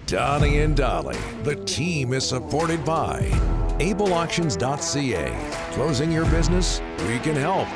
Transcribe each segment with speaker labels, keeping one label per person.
Speaker 1: Donnie and Dolly. The team is supported by ableauctions.ca. Closing your business? We can help.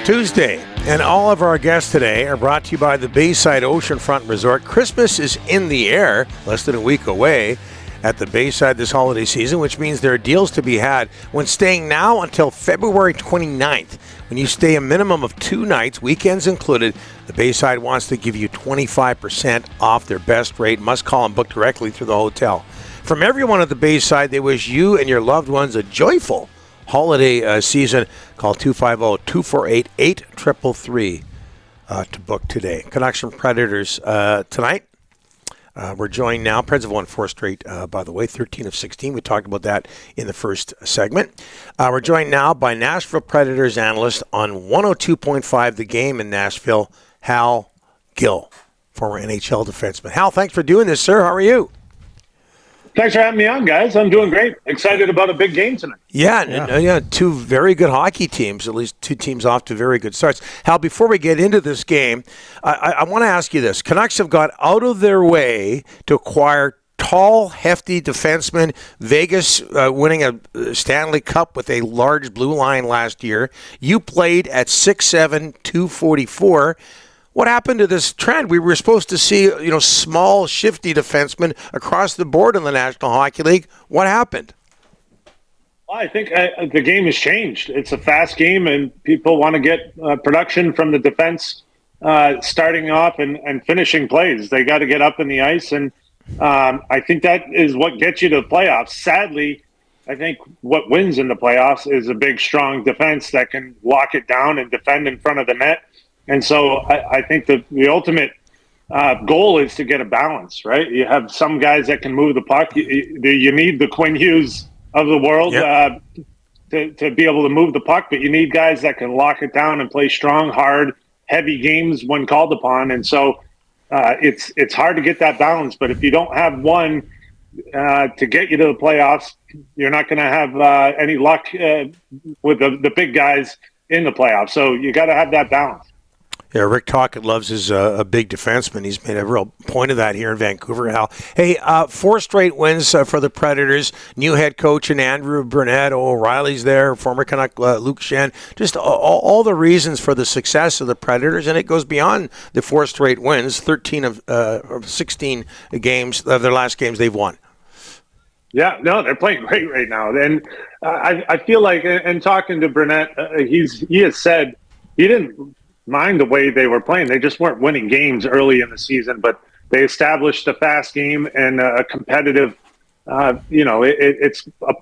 Speaker 2: Tuesday, and all of our guests today are brought to you by the Bayside Oceanfront Resort. Christmas is in the air, less than a week away at the Bayside this holiday season, which means there are deals to be had when staying now until February 29th. When you stay a minimum of 2 nights, weekends included, the Bayside wants to give you 25% off their best rate. Must call and book directly through the hotel. From everyone at the Bayside, they wish you and your loved ones a joyful holiday season. Call 250-248-8333 to book today. Connection Predators tonight. We're joined now. Preds have won 4 straight, by the way, 13 of 16. We talked about that in the first segment. We're joined now by Nashville Predators analyst on 102.5 The Game in Nashville, Hal Gill, former NHL defenseman. Hal, thanks for doing this, sir. How are you?
Speaker 3: Thanks for having me on, guys. I'm doing great. Excited about a big game tonight.
Speaker 2: Yeah, 2 very good hockey teams, at least 2 teams off to very good starts. Hal, before we get into this game, I want to ask you this. Canucks have got out of their way to acquire tall, hefty defensemen. Vegas winning a Stanley Cup with a large blue line last year. You played at 6'7", 244. What happened to this trend? We were supposed to see, small, shifty defensemen across the board in the National Hockey League. What happened?
Speaker 3: Well, I think the game has changed. It's a fast game, and people want to get production from the defense starting off and finishing plays. They got to get up in the ice, and I think that is what gets you to the playoffs. Sadly, I think what wins in the playoffs is a big, strong defense that can lock it down and defend in front of the net. And so I think the ultimate goal is to get a balance, right? You have some guys that can move the puck. You need the Quinn Hughes of the world to be able to move the puck, but you need guys that can lock it down and play strong, hard, heavy games when called upon. And so it's hard to get that balance. But if you don't have one to get you to the playoffs, you're not going to have any luck with the big guys in the playoffs. So you got to have that balance.
Speaker 2: Yeah, Rick Tocchet loves his a big defenseman. He's made a real point of that here in Vancouver, Hal. Hey, 4 straight wins for the Predators. New head coach and Andrew Burnett. O'Reilly's there. Former Canuck Luke Schenn. Just all the reasons for the success of the Predators, and it goes beyond the 4 straight wins. 13 of 16 games of their last games they've won.
Speaker 3: Yeah, no, they're playing great right now. And I feel like, and talking to Burnett, he has said he didn't mind the way they were playing. They just weren't winning games early in the season, but they established a fast game and a competitive, it's a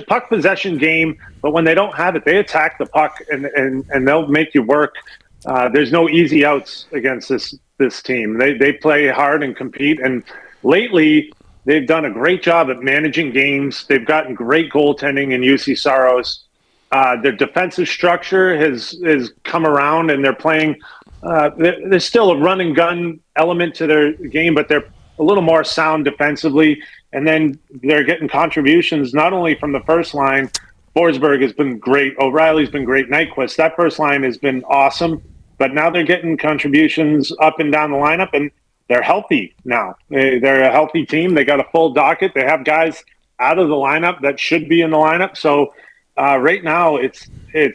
Speaker 3: puck possession game, but when they don't have it, they attack the puck and they'll make you work. There's no easy outs against this team. They play hard and compete, and lately they've done a great job at managing games. They've gotten great goaltending in UC Saros. Their defensive structure has come around, and they're playing. There's still a run and gun element to their game, but they're a little more sound defensively. And then they're getting contributions not only from the first line. Forsberg has been great. O'Reilly's been great. Nyquist. That first line has been awesome. But now they're getting contributions up and down the lineup, and they're healthy now. They're a healthy team. They got a full docket. They have guys out of the lineup that should be in the lineup. So. Right now, it's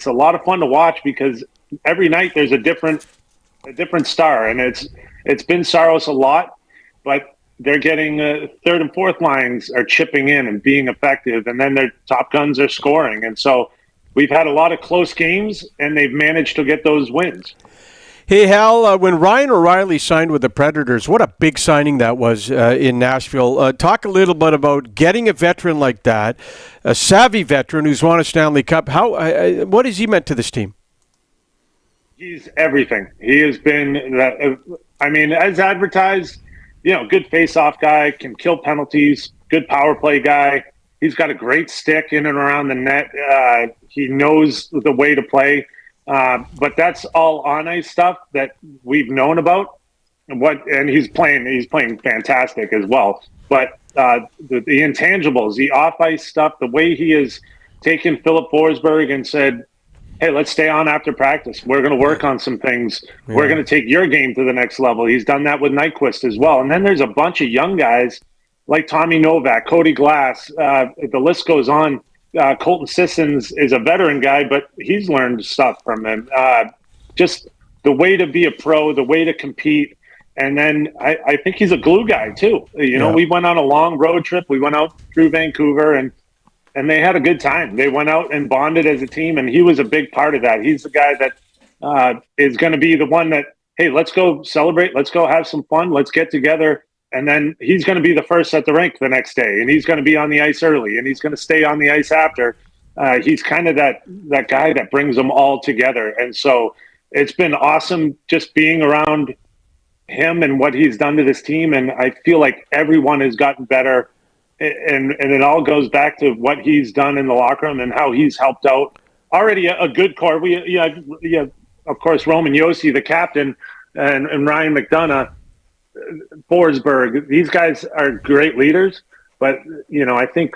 Speaker 3: a lot of fun to watch because every night there's a different star, and it's been Saros a lot, but they're getting third and fourth lines are chipping in and being effective, and then their top guns are scoring, and so we've had a lot of close games, and they've managed to get those wins.
Speaker 4: Hey, Hal, when Ryan O'Reilly signed with the Predators, what a big signing that was in Nashville. Talk a little bit about getting a veteran like that, a savvy veteran who's won a Stanley Cup. What has he meant to this team?
Speaker 3: He's everything. He has been, as advertised, good face-off guy, can kill penalties, good power play guy. He's got a great stick in and around the net. He knows the way to play. But that's all on ice stuff that we've known about. And he's playing fantastic as well. But the intangibles, the off ice stuff, the way he has taken Philip Forsberg and said, hey, let's stay on after practice. We're going to work on some things. Yeah. We're going to take your game to the next level. He's done that with Nyquist as well. And then there's a bunch of young guys like Tommy Novak, Cody Glass. The list goes on. Colton Sissons is a veteran guy, but he's learned stuff from him. Just the way to be a pro, the way to compete. And then I think he's a glue guy too. You know, we went on a long road trip. We went out through Vancouver and they had a good time. They went out and bonded as a team, and he was a big part of that. He's the guy that is going to be the one that, hey, let's go celebrate. Let's go have some fun. Let's get together. And then he's going to be the first at the rink the next day, and he's going to be on the ice early, and he's going to stay on the ice after. He's kind of that guy that brings them all together. And so it's been awesome just being around him and what he's done to this team. And I feel like everyone has gotten better. And it all goes back to what he's done in the locker room and how he's helped out already a good core. We have, of course, Roman Josi, the captain, and Ryan McDonough, Forsberg. These guys are great leaders, but I think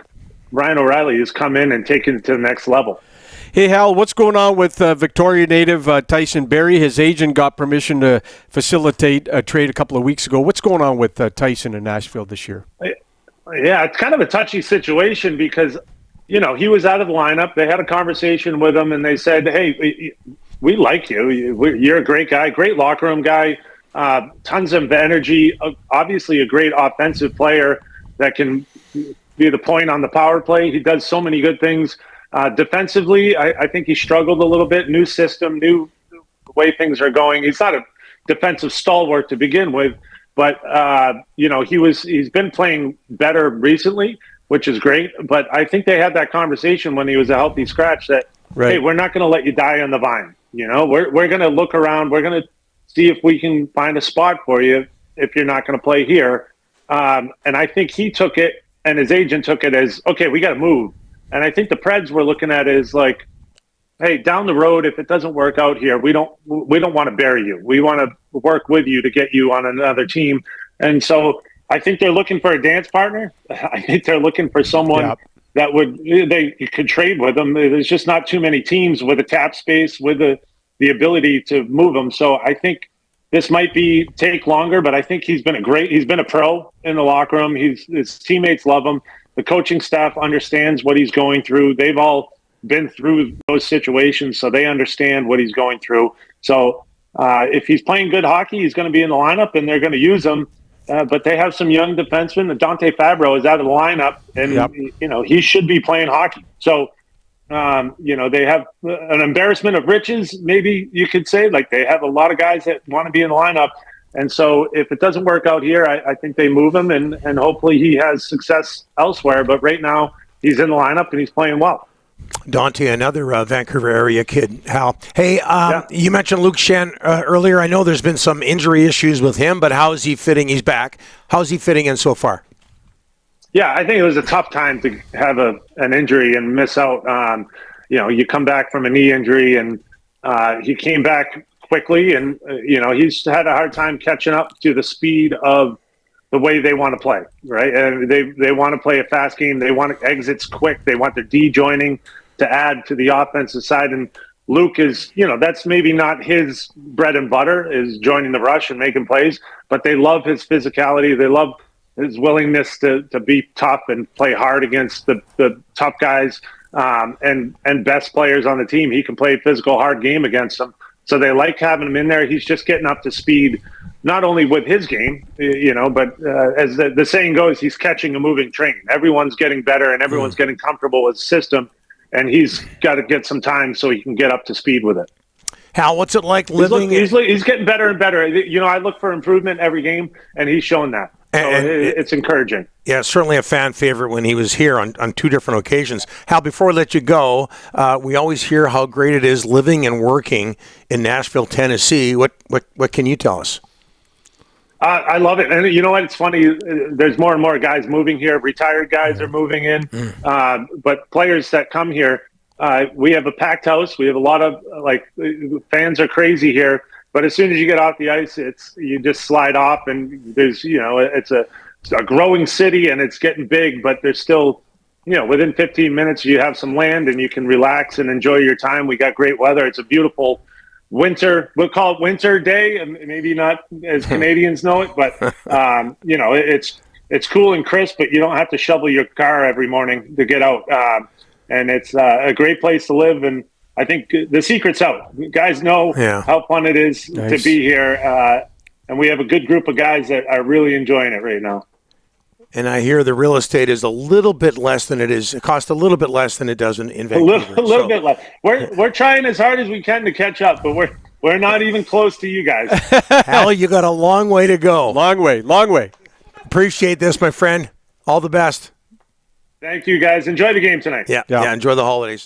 Speaker 3: Ryan O'Reilly has come in and taken it to the next level.
Speaker 4: Hey, Hal, what's going on with Victoria native Tyson Barrie? His agent got permission to facilitate a trade a couple of weeks ago. What's going on with Tyson in Nashville this year?
Speaker 3: Yeah, it's kind of a touchy situation because, he was out of the lineup. They had a conversation with him, and they said, hey, we like you. You're a great guy, great locker room guy, tons of energy, obviously a great offensive player that can be the point on the power play. He does so many good things. Defensively, I think he struggled a little bit. New system, new way things are going. He's not a defensive stalwart to begin with. But, he's been playing better recently, which is great. But I think they had that conversation when he was a healthy scratch that, hey, we're not going to let you die on the vine. We're going to look around. We're going to see if we can find a spot for you if you're not going to play here. And I think he took it and his agent took it as, okay, we got to move. And I think the Preds were looking at it as like, hey, down the road, if it doesn't work out here, we don't want to bury you. We want to work with you to get you on another team. And so I think they're looking for a dance partner. I think they're looking for someone that they could trade with them. There's just not too many teams with a cap space, with the ability to move them. So I think this might take longer, but I think he's been a pro in the locker room. His teammates love him. The coaching staff understands what he's going through. They've all been through those situations, so they understand what he's going through. So if he's playing good hockey, he's going to be in the lineup, and they're going to use him. But they have some young defensemen. Dante Fabro is out of the lineup, and he should be playing hockey. So they have an embarrassment of riches, maybe you could say. Like, they have a lot of guys that want to be in the lineup. And so if it doesn't work out here, I think they move him, and hopefully he has success elsewhere. But right now, he's in the lineup, and he's playing well.
Speaker 2: Dante, another Vancouver area kid. Hal, hey, you mentioned Luke Shen earlier. I know there's been some injury issues with him, but how is he fitting? He's back. How's he fitting in so far?
Speaker 3: Yeah, I think it was a tough time to have an injury and miss out. You come back from a knee injury, and he came back quickly, and he's had a hard time catching up to the speed of the way they want to play, right? And they want to play a fast game. They want exits quick. They want their D joining to add to the offensive side. And Luke is, that's maybe not his bread and butter, is joining the rush and making plays, but they love his physicality. They love his willingness to be tough and play hard against the tough guys and best players on the team. He can play a physical, hard game against them. So they like having him in there. He's just getting up to speed, not only with his game, but as the saying goes, he's catching a moving train. Everyone's getting better and everyone's getting comfortable with the system, and he's got to get some time so he can get up to speed with it.
Speaker 2: Hal, what's it like living?
Speaker 3: He's getting better and better. I look for improvement every game, and he's shown that. So it's encouraging.
Speaker 2: Yeah, certainly a fan favorite when he was here on two different occasions. Hal, before I let you go, we always hear how great it is living and working in Nashville, Tennessee. What can you tell us?
Speaker 3: I love it. And you know what? It's funny. There's more and more guys moving here. Retired guys are moving in. But players that come here, we have a packed house. We have a lot of, fans are crazy here. But as soon as you get off the ice, you just slide off, and there's, it's a growing city and it's getting big, but there's still, within 15 minutes you have some land and you can relax and enjoy your time. We got great weather. It's a beautiful winter. We'll call it winter day, maybe not as Canadians know it, but it's cool and crisp. But you don't have to shovel your car every morning to get out, and it's a great place to live. And I think the secret's out. You guys know how fun it is to be here, and we have a good group of guys that are really enjoying it right now.
Speaker 2: And I hear the real estate is a little bit less than it is. It costs a little bit less than it does in Vancouver.
Speaker 3: A little bit less. We're trying as hard as we can to catch up, but we're not even close to you guys.
Speaker 2: Hal, you got a long way to go.
Speaker 4: Long way.
Speaker 2: Appreciate this, my friend. All the best.
Speaker 3: Thank you, guys. Enjoy the game tonight.
Speaker 2: Yeah. Enjoy the holidays.